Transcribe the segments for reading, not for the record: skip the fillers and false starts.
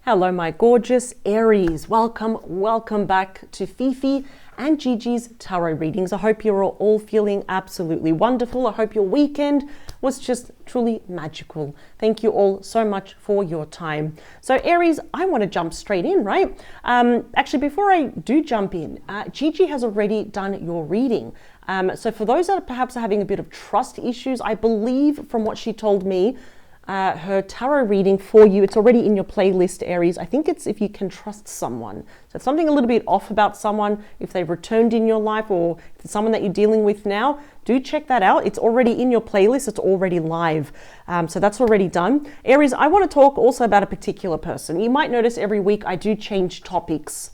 Hello, my gorgeous Aries. Welcome back to Fifi and Gigi's tarot readings. I hope you're all feeling absolutely wonderful. I hope your weekend was just truly magical. Thank you all so much for your time. So Aries, I want to jump straight in, right? Actually, before I do jump in, Gigi has already done your reading. So for those that perhaps are having a bit of trust issues, I believe from what she told me, her tarot reading for you, it's already in your playlist, Aries. I think it's if you can trust someone. So it's something a little bit off about someone, if they've returned in your life or if it's someone that you're dealing with now, do check that out. It's already in your playlist. It's already live. So that's already done. Aries, I want to talk also about a particular person. You might notice every week I do change topics,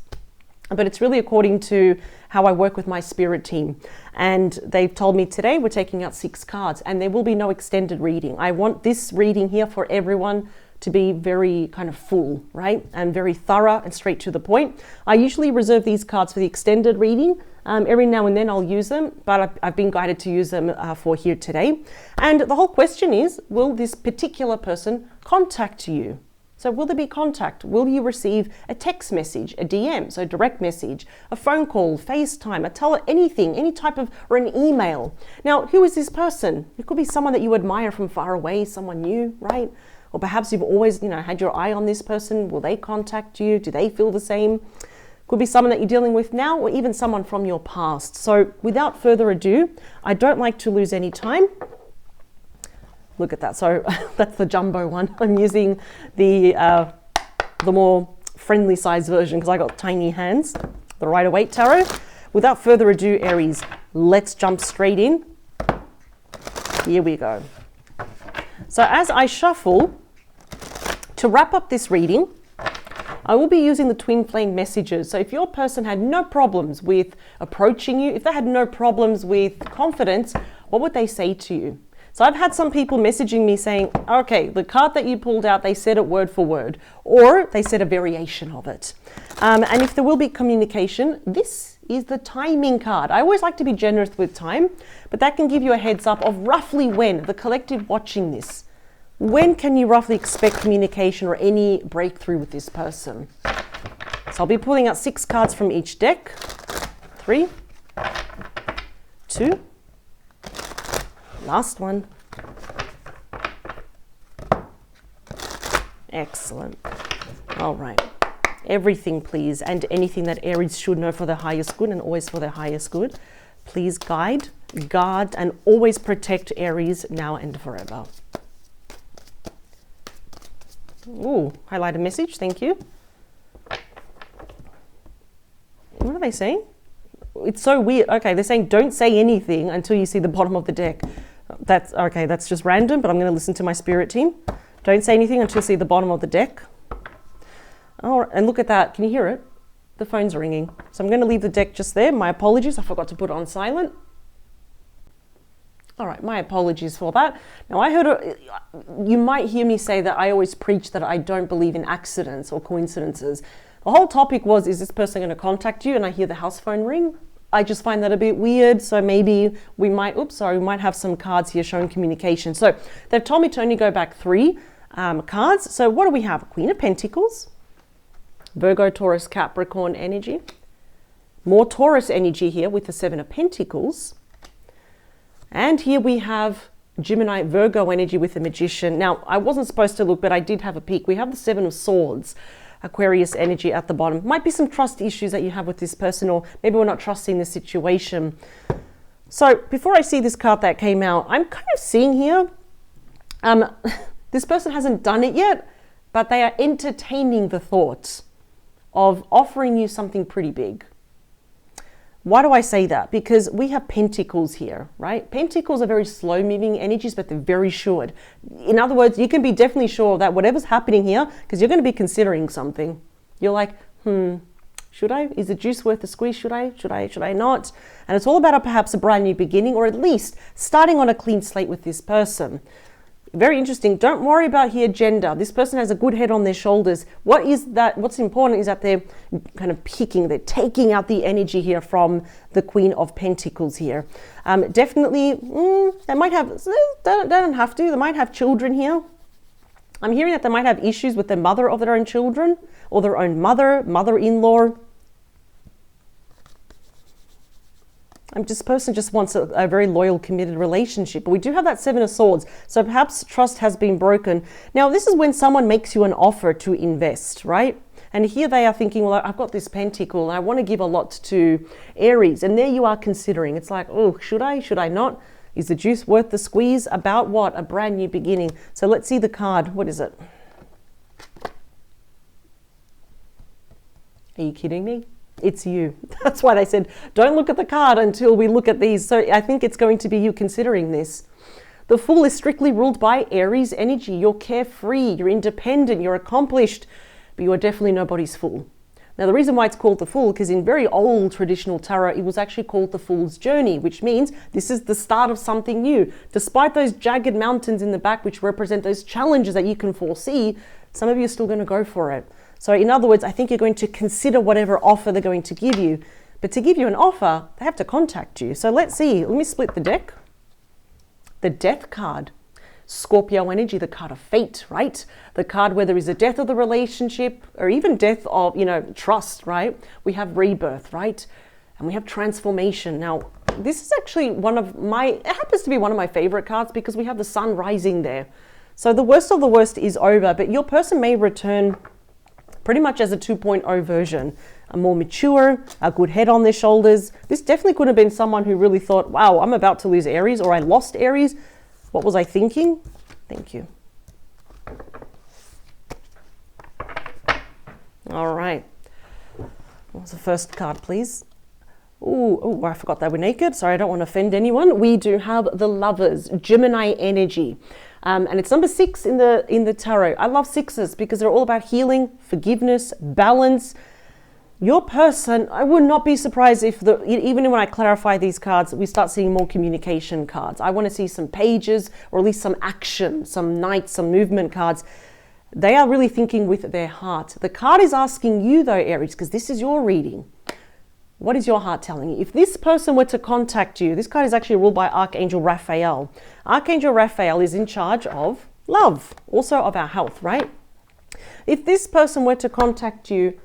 but it's really according to how I work with my spirit team. And they've told me today we're taking out 6 cards and there will be no extended reading. I want this reading here for everyone to be very kind of full, right? And very thorough and straight to the point. I usually reserve these cards for the extended reading. Every now and then I'll use them, but I've been guided to use them for here today. And the whole question is, will this particular person contact you? So will there be contact? Will you receive a text message, a DM, so direct message, a phone call, FaceTime, anything, any type of, or an email? Now, who is this person? It could be someone that you admire from far away, someone new, right? Or perhaps you've always, had your eye on this person. Will they contact you? Do they feel the same? Could be someone that you're dealing with now or even someone from your past. So without further ado, I don't like to lose any time. Look at that. So that's the jumbo one. I'm using the more friendly size version because I got tiny hands, the Rider-Waite Tarot. Without further ado, Aries, let's jump straight in. Here we go. So as I shuffle, to wrap up this reading, I will be using the twin flame messages. So if your person had no problems with approaching you, if they had no problems with confidence, what would they say to you? So I've had some people messaging me saying, okay, the card that you pulled out, they said it word for word, or they said a variation of it. And if there will be communication, this is the timing card. I always like to be generous with time, but that can give you a heads up of roughly when, the collective watching this, when can you roughly expect communication or any breakthrough with this person? So I'll be pulling out 6 cards from each deck. 3, 2, last one. Excellent. All right. Everything, please, and anything that Aries should know for their highest good and always for their highest good. Please guide, guard, and always protect Aries now and forever. Ooh, highlight a message. Thank you. What are they saying? It's so weird. Okay, they're saying don't say anything until you see the bottom of the deck. That's okay, that's just random, but I'm going to listen to my spirit team. Don't say anything until you see the bottom of the deck. Oh, and look at that. Can you hear it? The phone's ringing. So I'm going to leave the deck just there. My apologies. I forgot to put it on silent. All right, my apologies for that. Now, you might hear me say that I always preach that I don't believe in accidents or coincidences. The whole topic was, is this person going to contact you? And I hear the house phone ring. I just find that a bit weird. So maybe we might have some cards here showing communication. So they've told me to only go back 3 cards. So what do we have? Queen of Pentacles, Virgo, Taurus, Capricorn energy. More Taurus energy here with the 7 of Pentacles. And here we have Gemini, Virgo energy with the Magician. Now, I wasn't supposed to look, but I did have a peek. We have the 7 of Swords, Aquarius energy at the bottom. Might be some trust issues that you have with this person, or maybe we're not trusting the situation. So before I see this card that came out, I'm kind of seeing here, this person hasn't done it yet, but they are entertaining the thought of offering you something pretty big. Why do I say that? Because we have Pentacles here, right? Pentacles are very slow moving energies, but they're very sure. In other words, you can be definitely sure that whatever's happening here, because you're going to be considering something. You're like, should I? Is the juice worth the squeeze? Should I not? And it's all about perhaps a brand new beginning, or at least starting on a clean slate with this person. Very interesting. Don't worry about here gender. This person has a good head on their shoulders. What's important is that they're kind of they're taking out the energy here from the Queen of Pentacles here. Definitely, they might have, they don't have to, they might have children here. I'm hearing that they might have issues with the mother of their own children or their own mother-in-law. This person just wants a very loyal, committed relationship. But we do have that Seven of Swords. So perhaps trust has been broken. Now, this is when someone makes you an offer to invest, right? And here they are thinking, well, I've got this pentacle and I want to give a lot to Aries. And there you are considering. It's like, oh, should I? Should I not? Is the juice worth the squeeze? About what? A brand new beginning. So let's see the card. What is it? Are you kidding me? It's you. That's why they said, don't look at the card until we look at these. So I think it's going to be you considering this. The Fool is strictly ruled by Aries energy. You're carefree, you're independent, you're accomplished, but you are definitely nobody's fool. Now, the reason why it's called the Fool, because in very old traditional tarot, it was actually called the Fool's Journey, which means this is the start of something new. Despite those jagged mountains in the back, which represent those challenges that you can foresee, some of you are still going to go for it. So in other words, I think you're going to consider whatever offer they're going to give you. But to give you an offer, they have to contact you. So let's see. Let me split the deck. The Death card. Scorpio energy, the card of fate, right? The card where there is a death of the relationship or even death of, trust, right? We have rebirth, right? And we have transformation. Now, this is actually it happens to be one of my favorite cards because we have the sun rising there. So the worst of the worst is over, but your person may return pretty much as a 2.0 version, a more mature, a good head on their shoulders. This definitely could have been someone who really thought, wow, I'm about to lose Aries, or I lost Aries. What was I thinking? Thank you. All right. What was the first card, please? Oh, I forgot they were naked. Sorry, I don't want to offend anyone. We do have the Lovers, Gemini energy. And it's number 6 in the tarot. I love sixes because they're all about healing, forgiveness, balance. Your person, I would not be surprised if even when I clarify these cards, we start seeing more communication cards. I want to see some pages or at least some action, some knights, some movement cards. They are really thinking with their heart. The card is asking you though, Aries, because this is your reading. What is your heart telling you? If this person were to contact you, this card is actually ruled by Archangel Raphael. Archangel Raphael is in charge of love, also of our health, right? If this person were to contact you,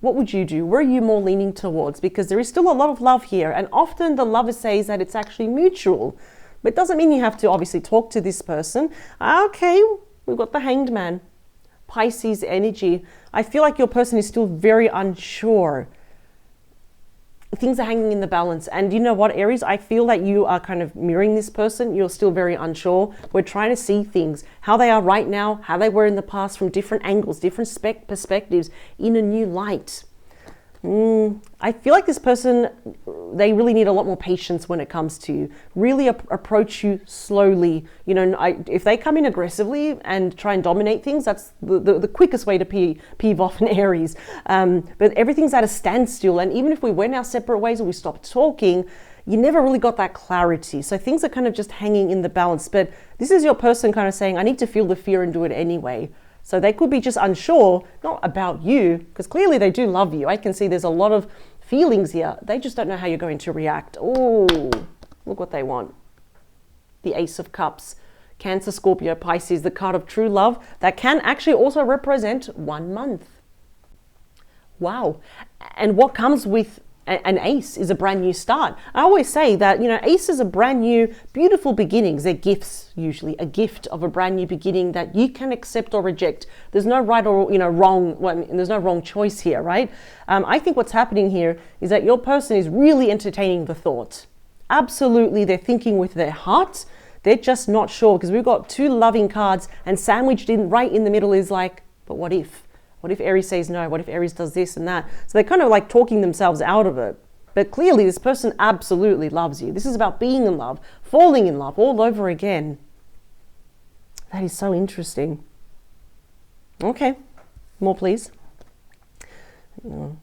what would you do? Where are you more leaning towards? Because there is still a lot of love here. And often the lover says that it's actually mutual. But it doesn't mean you have to obviously talk to this person. Okay, we've got the Hanged Man. Pisces energy. I feel like your person is still very unsure. Things are hanging in the balance. And you know what, Aries? I feel that you are kind of mirroring this person. You're still very unsure. We're trying to see things, how they are right now, how they were in the past from different angles, different perspectives in a new light. I feel like this person, they really need a lot more patience when it comes to you. Really approach you slowly. If they come in aggressively and try and dominate things, that's the quickest way to peeve off an Aries. But everything's at a standstill. And even if we went our separate ways or we stopped talking, you never really got that clarity. So things are kind of just hanging in the balance. But this is your person kind of saying, I need to feel the fear and do it anyway. So they could be just unsure, not about you, because clearly they do love you. I can see there's a lot of feelings here. They just don't know how you're going to react. Oh, look what they want. The Ace of Cups, Cancer, Scorpio, Pisces, the card of true love. That can actually also represent 1 month. Wow. And what comes with an ace is a brand new start. I always say that, aces are brand new, beautiful beginnings. They're gifts, usually, a gift of a brand new beginning that you can accept or reject. There's no right or, wrong, there's no wrong choice here, right? I think what's happening here is that your person is really entertaining the thought. Absolutely, they're thinking with their heart. They're just not sure because we've got 2 loving cards and sandwiched in right in the middle is like, but what if? What if Aries says no? What if Aries does this and that? So they're kind of like talking themselves out of it. But clearly this person absolutely loves you. This is about being in love, falling in love all over again. That is so interesting. Okay, more please.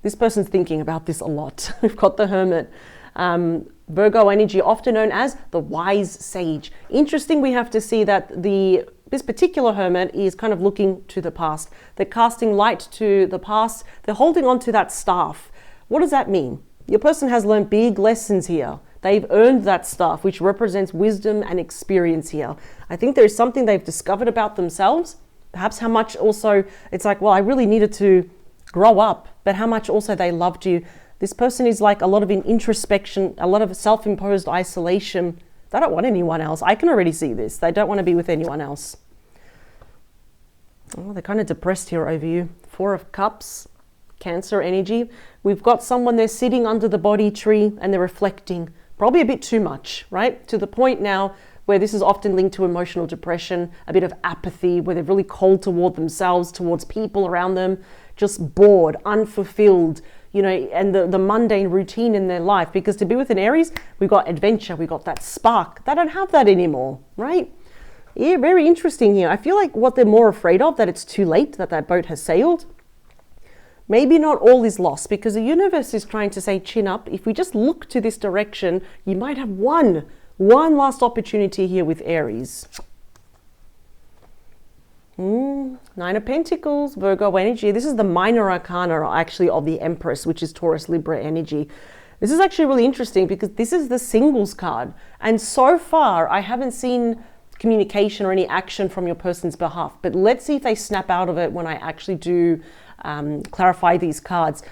This person's thinking about this a lot. We've got the Hermit. Virgo energy, often known as the wise sage. Interesting, we have to see that this particular hermit is kind of looking to the past. They're casting light to the past. They're holding on to that staff. What does that mean? Your person has learned big lessons here. They've earned that staff, which represents wisdom and experience here. I think there is something they've discovered about themselves Perhaps how much also, it's like, well, I really needed to grow up, but how much also they loved you. This person is like a lot of introspection, a lot of self-imposed isolation. They don't want anyone else. I can already see this. They don't want to be with anyone else. Oh, they're kind of depressed here over you. 4 of Cups, Cancer energy. We've got someone there sitting under the body tree and they're reflecting. Probably a bit too much, right? To the point now where this is often linked to emotional depression, a bit of apathy, where they're really cold toward themselves, towards people around them, just bored, unfulfilled, you know, and the mundane routine in their life. Because to be with an Aries, we've got adventure, we've got that spark. They don't have that anymore, right? Yeah, very interesting here. I feel like what they're more afraid of, that it's too late, that that boat has sailed. Maybe not all is lost, because the universe is trying to say, chin up. If we just look to this direction, you might have one last opportunity here with Aries. 9 of Pentacles, Virgo energy. This is the minor arcana actually of the Empress, which is Taurus Libra energy. This is actually really interesting because this is the singles card. And so far, I haven't seen communication or any action from your person's behalf. But let's see if they snap out of it when I actually do clarify these cards.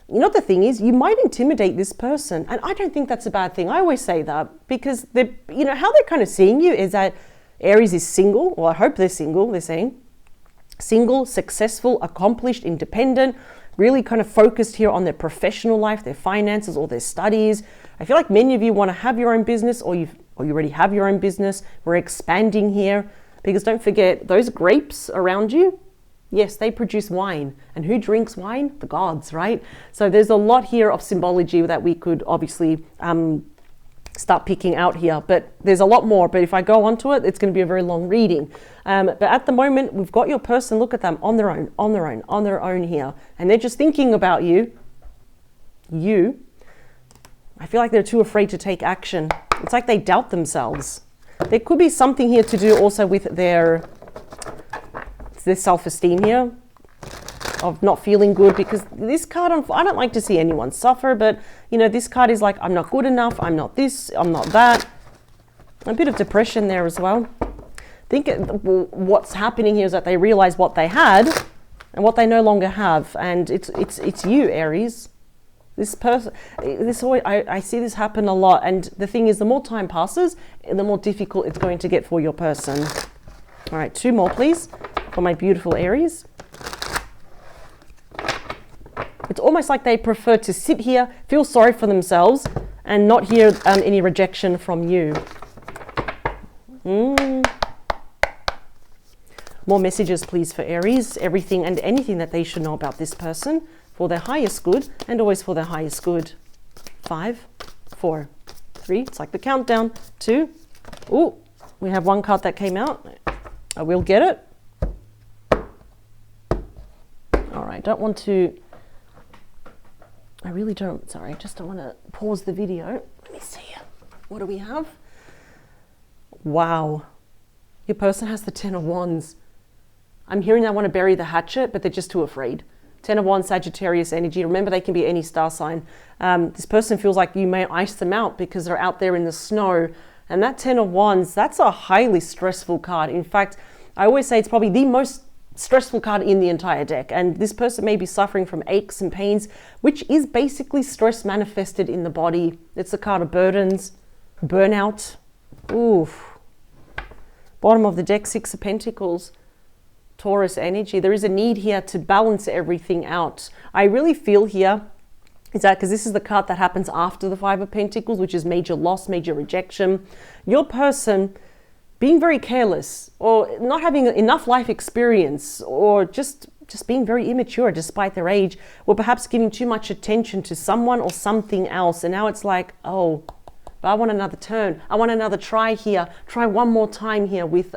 You know, the thing is, you might intimidate this person, and I don't think that's a bad thing. I always say that because they're, you know, how they're kind of seeing you is that Aries is single, or I hope they're single. They're saying single, successful, accomplished, independent, really kind of focused here on their professional life, their finances, or their studies. I feel like many of you want to have your own business, or you already have your own business. We're expanding here because don't forget those grapes around you. Yes, they produce wine. And who drinks wine? The gods, right? So there's a lot here of symbology that we could obviously start picking out here. But there's a lot more. But if I go on to it, it's going to be a very long reading. But at the moment, we've got your person, look at them, on their own here. And they're just thinking about you. I feel like they're too afraid to take action. It's like they doubt themselves. There could be something here to do also with their self-esteem here, of not feeling good, because this card, I don't like to see anyone suffer, but you know, this card is like, I'm not good enough, I'm not this, I'm not that. A bit of depression there as well. I think what's happening here is that they realize what they had and what they no longer have, and it's you, Aries. This person, I see this happen a lot, and the thing is, the more time passes, the more difficult it's going to get for your person. All right, 2 more, please, for my beautiful Aries. It's almost like they prefer to sit here, feel sorry for themselves, and not hear any rejection from you. More messages, please, for Aries. Everything and anything that they should know about this person for their highest good, and always for their highest good. 5, 4, 3. It's like the countdown. 2. Ooh, we have 1 card that came out. I will get it. All right, don't want to... I really don't, sorry, just don't want to pause the video. Let me see. What do we have? Wow. Your person has the 10 of Wands. I'm hearing they want to bury the hatchet, but they're just too afraid. 10 of Wands, Sagittarius energy. Remember, they can be any star sign. This person feels like you may ice them out because they're out there in the snow. And that 10 of Wands, that's a highly stressful card. In fact, I always say it's probably the most stressful card in the entire deck. And this person may be suffering from aches and pains, which is basically stress manifested in the body. It's a card of burdens, burnout. Oof. Bottom of the deck, 6 of Pentacles. Taurus energy. There is a need here to balance everything out. I really feel here is that, because this is the card that happens after the 5 of Pentacles, which is major loss, major rejection. Your person being very careless, or not having enough life experience, or just being very immature despite their age, or perhaps giving too much attention to someone or something else. And now it's like, oh, but I want another turn. I want another try here. Try one more time here with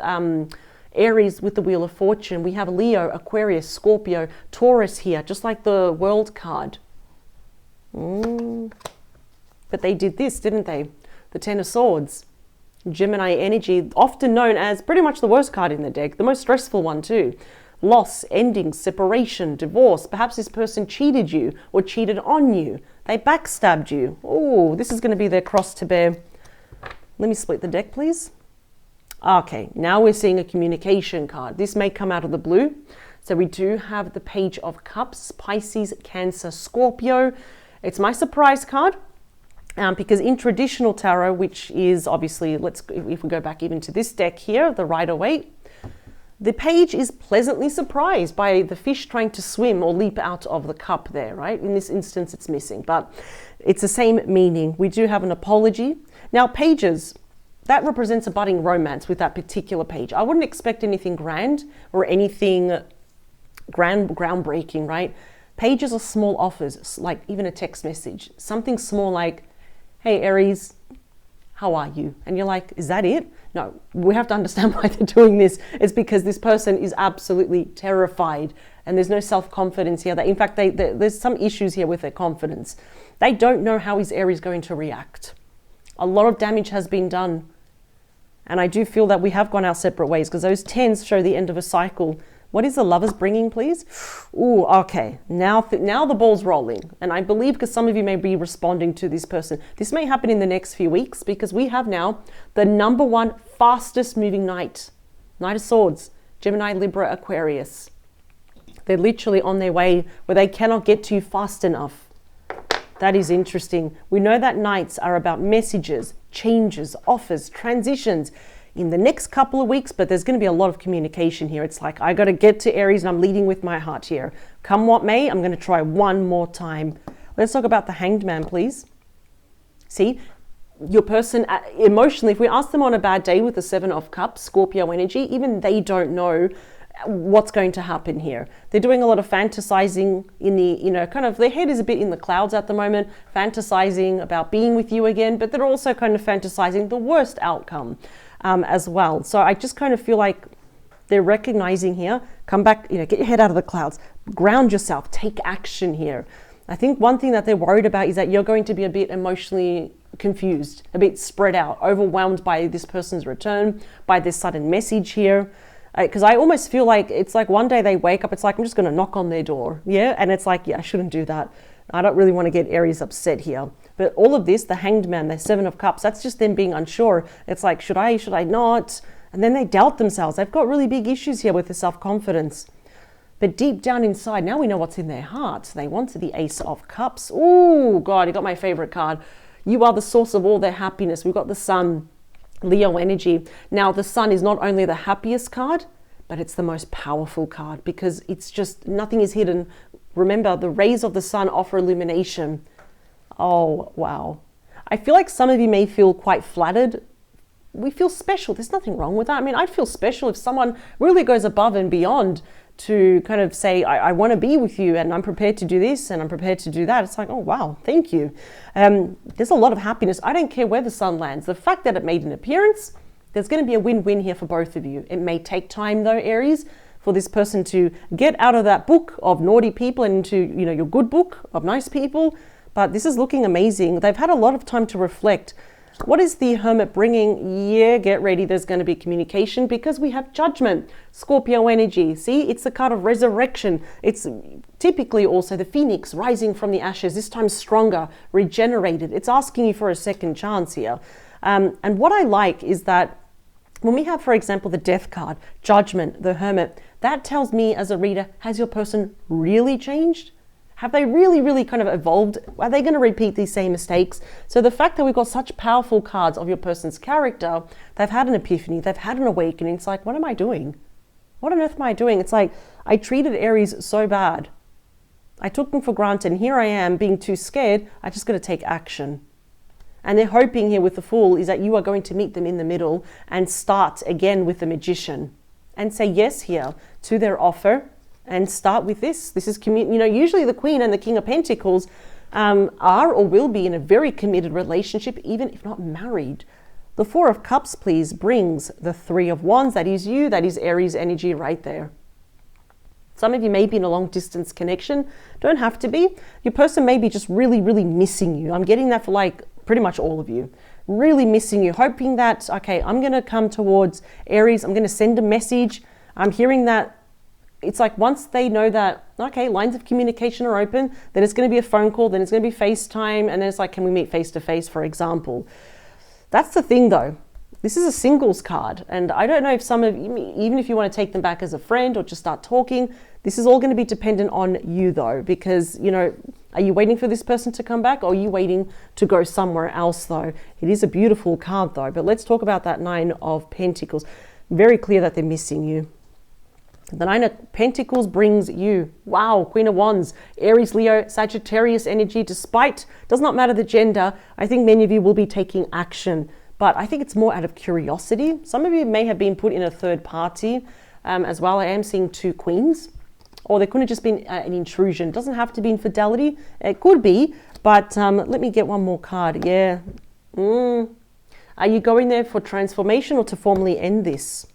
Aries with the Wheel of Fortune. We have Leo, Aquarius, Scorpio, Taurus here, just like the World card. But they did this, didn't they? The 10 of Swords. Gemini energy, often known as pretty much the worst card in the deck, the most stressful one too. Loss, ending, separation, divorce. Perhaps this person cheated you or cheated on you. They backstabbed you. Oh, this is going to be their cross to bear. Let me split the deck, please. Okay, now we're seeing a communication card. This may come out of the blue. So we do have the Page of Cups, Pisces, Cancer, Scorpio. It's my surprise card because in traditional tarot, which is obviously, if we go back even to this deck here, the Rider-Waite, the page is pleasantly surprised by the fish trying to swim or leap out of the cup there, right? In this instance, it's missing, but it's the same meaning. We do have an apology. Now, pages, that represents a budding romance with that particular page. I wouldn't expect anything grand or anything groundbreaking, right? Pages are small offers, like even a text message, something small like, hey, Aries, how are you? And you're like, is that it? No, we have to understand why they're doing this. It's because this person is absolutely terrified and there's no self-confidence here. In fact, there's some issues here with their confidence. They don't know how is Aries going to react. A lot of damage has been done. And I do feel that we have gone our separate ways because those 10s show the end of a cycle. What is the Lovers bringing, please? Ooh, okay. Now the ball's rolling. And I believe because some of you may be responding to this person. This may happen in the next few weeks because we have now the #1 fastest moving Knight. Knight of Swords, Gemini, Libra, Aquarius. They're literally on their way where they cannot get to you fast enough. That is interesting. We know that Knights are about messages, changes, offers, transitions in the next couple of weeks, but there's going to be a lot of communication here. It's like, I got to get to Aries and I'm leading with my heart here. Come what may, I'm going to try one more time. Let's talk about the Hanged Man, please. See, your person emotionally, if we ask them on a bad day with the 7 of Cups, Scorpio energy, even they don't know what's going to happen here. They're doing a lot of fantasizing in the, kind of their head is a bit in the clouds at the moment, fantasizing about being with you again, but they're also kind of fantasizing the worst outcome as well. So I just kind of feel like they're recognizing here, come back, get your head out of the clouds, ground yourself, take action here. I think one thing that they're worried about is that you're going to be a bit emotionally confused, a bit spread out, overwhelmed by this person's return, by this sudden message here. Because I almost feel like it's like one day they wake up, it's like, I'm just going to knock on their door. Yeah. And it's like, yeah, I shouldn't do that. I don't really want to get Aries upset here. But all of this, the Hanged Man, the 7 of Cups, that's just them being unsure. It's like, should I not? And then they doubt themselves. They've got really big issues here with the self-confidence. But deep down inside, now we know what's in their hearts. They want the Ace of Cups. Oh, God, you got my favorite card. You are the source of all their happiness. We've got the Sun, Leo energy. Now, the Sun is not only the happiest card, but it's the most powerful card because it's just, nothing is hidden. Remember, the rays of the sun offer illumination. Oh, wow. I feel like some of you may feel quite flattered. We feel special. There's nothing wrong with that. I mean, I'd feel special if someone really goes above and beyond to kind of say, I want to be with you and I'm prepared to do this and I'm prepared to do that. It's like, oh, wow, thank you. There's a lot of happiness. I don't care where the sun lands. The fact that it made an appearance, there's going to be a win-win here for both of you. It may take time though, Aries, for this person to get out of that book of naughty people and into, your good book of nice people. But this is looking amazing. They've had a lot of time to reflect. What is the Hermit bringing? Yeah, get ready. There's going to be communication because we have Judgment, Scorpio energy. See, it's the card of resurrection. It's typically also the Phoenix rising from the ashes, this time stronger, regenerated. It's asking you for a second chance here. And what I like is that when we have, for example, the Death card, Judgment, the Hermit, that tells me as a reader, has your person really changed? Have they really, really kind of evolved? Are they going to repeat these same mistakes? So the fact that we've got such powerful cards of your person's character, they've had an epiphany, they've had an awakening. It's like, what am I doing? What on earth am I doing? It's like, I treated Aries so bad. I took them for granted and here I am being too scared. I just got to take action. And they're hoping here with the Fool is that you are going to meet them in the middle and start again with the Magician and say yes here to their offer and start with this. This is, usually the Queen and the King of Pentacles are or will be in a very committed relationship, even if not married. The 4 of Cups, please, brings the 3 of Wands. That is you. That is Aries energy right there. Some of you may be in a long distance connection. Don't have to be. Your person may be just really, really missing you. I'm getting that for like pretty much all of you. Really missing you, hoping that, okay, I'm going to come towards Aries. I'm going to send a message. I'm hearing that. It's like once they know that, okay, lines of communication are open, then it's going to be a phone call, then it's going to be FaceTime, and then it's like, can we meet face to face, for example? That's the thing though. This is a singles card, and I don't know if some of you, even if you want to take them back as a friend or just start talking, this is all going to be dependent on you though, because, you know, are you waiting for this person to come back, or are you waiting to go somewhere else though? It is a beautiful card though, but let's talk about that Nine of Pentacles. Very clear that they're missing you. The Nine of Pentacles brings you, wow, Queen of Wands, Aries, Leo, Sagittarius energy. Despite, does not matter the gender, I think many of you will be taking action. But I think it's more out of curiosity. Some of you may have been put in a third party as well. I am seeing two queens. Or there could have just been an intrusion. It doesn't have to be infidelity. It could be. But let me get one more card. Yeah. Are you going there for transformation or to formally end this?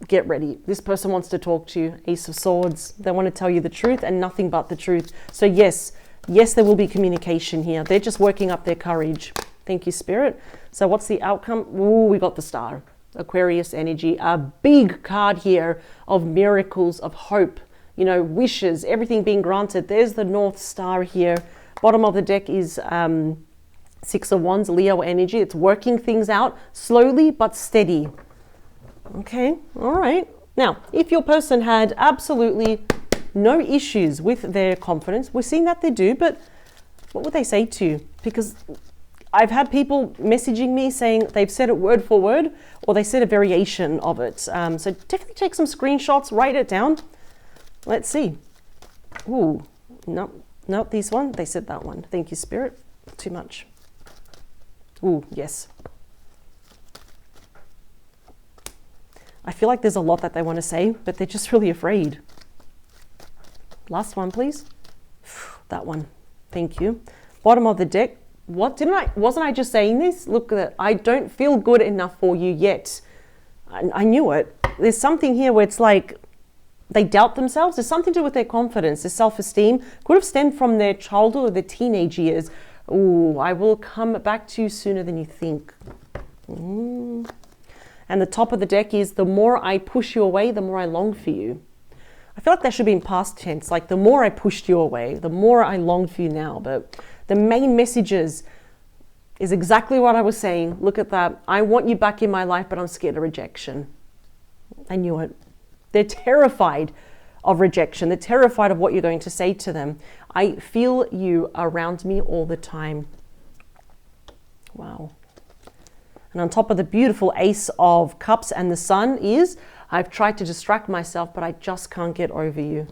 Get ready. This person wants to talk to you. Ace of Swords. They want to tell you the truth and nothing but the truth. So yes, there will be communication here. They're just working up their courage. Thank you, Spirit. So what's the outcome? Ooh, we got the Star. Aquarius energy. A big card here of miracles, of hope. You know, wishes, everything being granted. There's the North Star here. Bottom of the deck is Six of Wands, Leo energy. It's working things out slowly but steady. Okay, all right. Now, if your person had absolutely no issues with their confidence, we're seeing that they do, but what would they say to you? Because I've had people messaging me saying they've said it word for word, or they said a variation of it. So definitely take some screenshots, write it down. Let's see. Ooh, no, not this one. They said that one. Thank you, Spirit. Too much. Ooh, yes. I feel like there's a lot that they want to say, but they're just really afraid. Last one, please. That one. Thank you. Bottom of the deck. What wasn't I just saying this? Look at that. I don't feel good enough for you yet. I knew it. There's something here where it's like they doubt themselves. There's something to do with their confidence, their self-esteem. Could have stemmed from their childhood or their teenage years. Ooh, I will come back to you sooner than you think. And the top of the deck is, the more I push you away, the more I long for you. I feel like that should be in past tense. Like, the more I pushed you away, the more I longed for you now. But the main messages is exactly what I was saying. Look at that. I want you back in my life, but I'm scared of rejection. I knew it. They're terrified of rejection. They're terrified of what you're going to say to them. I feel you around me all the time. Wow. And on top of the beautiful Ace of Cups and the Sun is, I've tried to distract myself, but I just can't get over you.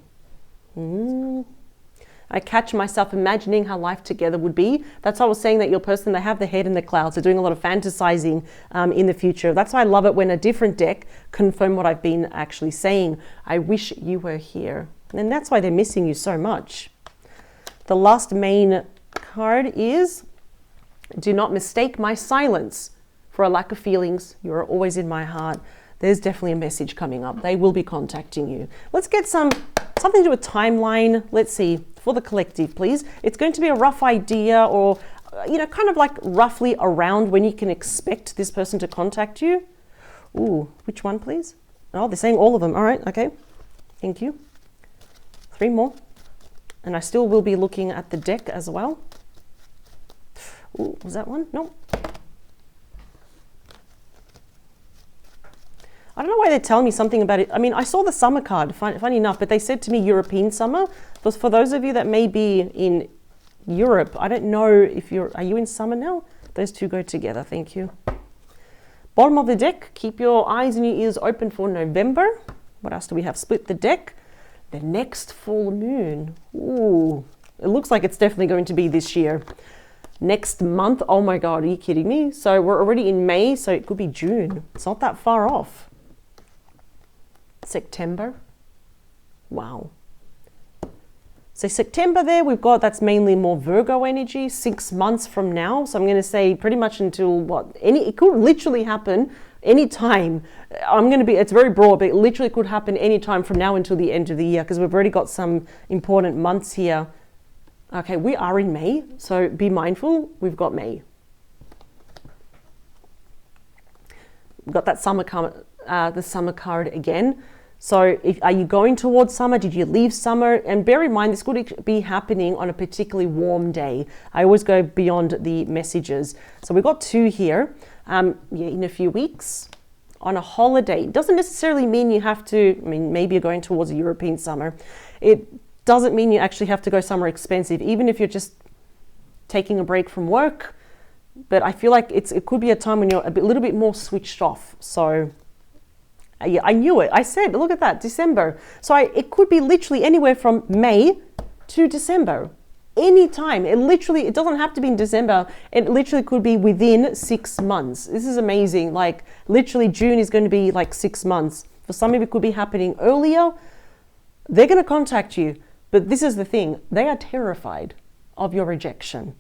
I catch myself imagining how life together would be. That's why I was saying that your person, they have their head in the clouds. They're doing a lot of fantasizing in the future. That's why I love it when a different deck confirm what I've been actually saying. I wish you were here. And that's why they're missing you so much. The last main card is, do not mistake my silence for a lack of feelings. You are always in my heart. There's definitely a message coming up. They will be contacting you. Let's get something to do with timeline. Let's see, for the collective, please. It's going to be a rough idea, or, you know, kind of like roughly around when you can expect this person to contact you. Ooh, which one, please? Oh, they're saying all of them. All right, okay. Thank you. 3 more. And I still will be looking at the deck as well. Ooh, was that one? No. I don't know why they're telling me something about it. I mean, I saw the summer card, funny enough, but they said to me European summer. But for those of you that may be in Europe, I don't know if are you in summer now? Those two go together, thank you. Bottom of the deck, keep your eyes and your ears open for November. What else do we have? Split the deck. The next full moon. Ooh, it looks like it's definitely going to be this year. Next month, oh my God, are you kidding me? So we're already in May, so it could be June. It's not that far off. September. Wow. So September there, we've got, that's mainly more Virgo energy, 6 months from now. So I'm going to say pretty much until what? It could literally happen anytime. It's very broad, but it literally could happen anytime from now until the end of the year, because we've already got some important months here. Okay, we are in May, so be mindful, we've got May. We've got that summer card, the summer card again. So are you going towards summer? Did you leave summer? And bear in mind, this could be happening on a particularly warm day. I always go beyond the messages. So we've got 2 here. yeah, in a few weeks on a holiday. It doesn't necessarily mean you have to, I mean, maybe you're going towards a European summer. It doesn't mean you actually have to go somewhere expensive, even if you're just taking a break from work. But I feel like it could be a time when you're a little bit more switched off. So yeah, I knew it. I said, look at that, December. So it could be literally anywhere from May to December. Anytime. It doesn't have to be in December. It literally could be within 6 months. This is amazing. Like literally June is going to be like 6 months. For some of it could be happening earlier. They're going to contact you. But this is the thing. They are terrified of your rejection.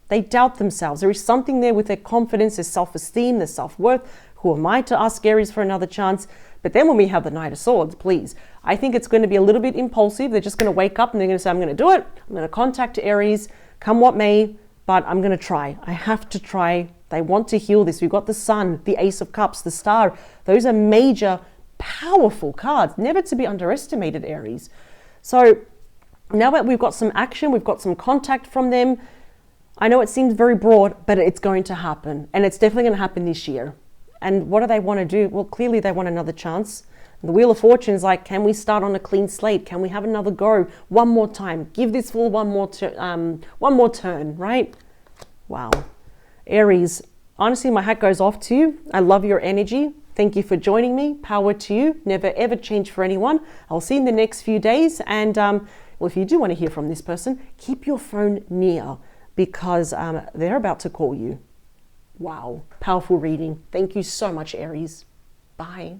They doubt themselves. There is something there with their confidence, their self-esteem, their self-worth. Who am I to ask Aries for another chance? But then when we have the Knight of Swords, please, I think it's going to be a little bit impulsive. They're just going to wake up and they're going to say, I'm going to do it. I'm going to contact Aries, come what may, but I'm going to try. I have to try. They want to heal this. We've got the Sun, the Ace of Cups, the Star. Those are major, powerful cards, never to be underestimated, Aries. So now that we've got some action, we've got some contact from them. I know it seems very broad, but it's going to happen. And it's definitely going to happen this year. And what do they want to do? Well, clearly they want another chance. The Wheel of Fortune is like, can we start on a clean slate? Can we have another go? One more time. Give this fool one more turn, right? Wow. Aries, honestly, my hat goes off to you. I love your energy. Thank you for joining me. Power to you. Never, ever change for anyone. I'll see you in the next few days. And well, if you do want to hear from this person, keep your phone near because they're about to call you. Wow, powerful reading. Thank you so much, Aries. Bye.